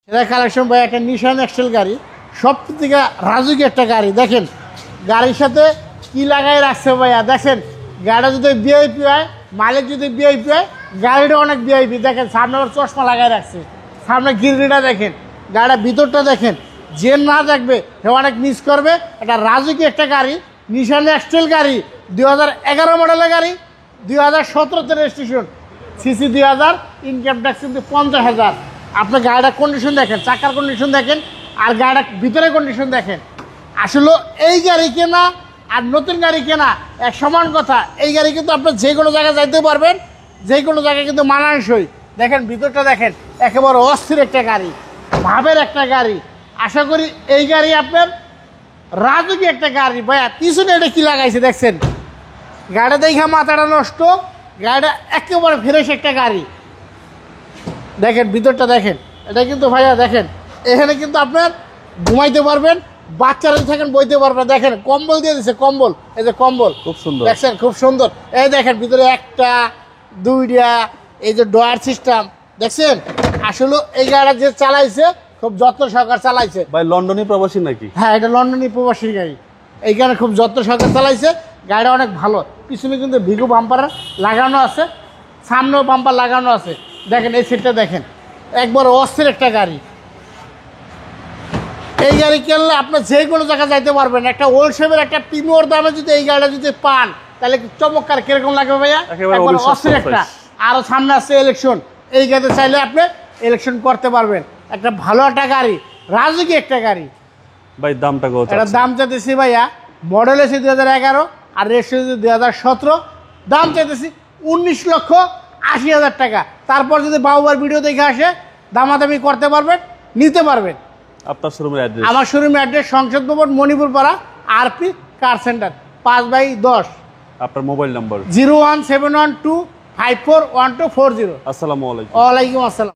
সেটা কালেকশন ভাই, একটা নিশান এক্সেল গাড়ি, সব থেকে রাজুকি একটা গাড়ি। দেখেন গাড়ির সাথে কি লাগাই রাখছে ভাইয়া, দেখেন গাড়িটা যদি ভিআইপি হয়, মালিক যদি ভিআইপি হয়, গাড়িটা অনেক ভিআইপি। দেখেন সামনে আবার চশমা লাগাই রাখছে, সামনে গিরগিটা দেখেন, গাড়িটা ভিতরটা দেখেন, যে না দেখবে সে অনেক মিস করবে। একটা রাজুকি একটা গাড়ি, নিশান এক্সেল গাড়ি, 2011 মডেলের গাড়ি, 2017-তে রেজিস্ট্রেশন, সিসি 2000, ইনকাম ট্যাক্স কিন্তু 50,000। আপনার গাড়িটার কন্ডিশন দেখেন, চাকার কন্ডিশন দেখেন, আর গাড়িটার ভিতরে কন্ডিশন দেখেন। আসলে এই গাড়ি কেনা আর নতুন গাড়ি কেনা এক সমান কথা। এই গাড়ি কিন্তু আপনার যে কোনো জায়গায় যাইতে পারবেন, যে কোনো জায়গায় কিন্তু মানানসই। দেখেন ভিতরটা দেখেন, একেবারে অস্থির একটা গাড়ি, ভাবের একটা গাড়ি। আশা করি এই গাড়ি আপনার রাজুকি একটা গাড়ি। ভাইয়া পিছনে এটা কি লাগাইছে দেখছেন, গাড়িটা দেখা মাথাটা নষ্ট, গাড়িটা একেবারে ফ্রেশ একটা গাড়ি। দেখেন ভিতরটা দেখেন, এটা কিন্তু ভাইয়া দেখেন, এখানে কিন্তু আপনার ঘুমাইতে পারবেন, বাচ্চারা থাকেন বইতে পারবেন। দেখেন কম্বল দিয়ে দিচ্ছে, কম্বল, এই যে কম্বল খুব সুন্দর দেখছেন, খুব সুন্দর। এই দেখেন ভিতরে একটা দুইটা, এই যে ডয়ার সিস্টেম দেখছেন। আসলে এই গাড়িটা যে চালাইছে খুব যত্ন সহকার চালাইছে। ভাই লন্ডনী প্রবাসী নাকি? হ্যাঁ, এটা লন্ডনী প্রবাসীর গাড়ি, এইখানে খুব যত্ন সহকার চালাইছে। গাড়িটা অনেক ভালো, পিছনে কিন্তু ভিগো বাম্পার লাগানো আছে, সামনেও বাম্পার লাগানো আছে। দেখেন এই সিটটা দেখেন, একবার অস্থির একটা গাড়ি। এই গাড়ি কিনলে আপনার যে কোনো জায়গায় যাইতে পারবেন। একটা ওল্ড শেপের একটা প্রিমিয়র দামে যদি এই গাড়িটা যদি পান, তাহলে চমৎকার। কিরকম লাগবে ভাইয়া? একবার অস্থির একটা। আরও সামনে আসছে ইলেকশন, এই গাড়িতে চাইলে আপনি ইলেকশন করতে পারবেন। একটা ভালো একটা গাড়ি, রাজুকি একটা গাড়ি। ভাই দামটা কত? এটার দাম চাইতেছি ভাইয়া, মডেল এসে 2011 আর রেজিস্ট্রেশন 2017, দাম চাইতেছি 19,80,000 টাকা। তারপর যদি বাবুবার ভিডিও দেখে আসে, দামাদামি করতে পারবেন, নিতে পারবেন। আপনার শোরুমের অ্যাড্রেস? আমার শোরুমের অ্যাড্রেস সংসদ ভবন, মণিপুর পাড়া, আরপি কার সেন্টার, 5/10। আপনার মোবাইল নাম্বার? 01712541240। আসসালামু আলাইকুম। ওয়ালাইকুম আসসালাম।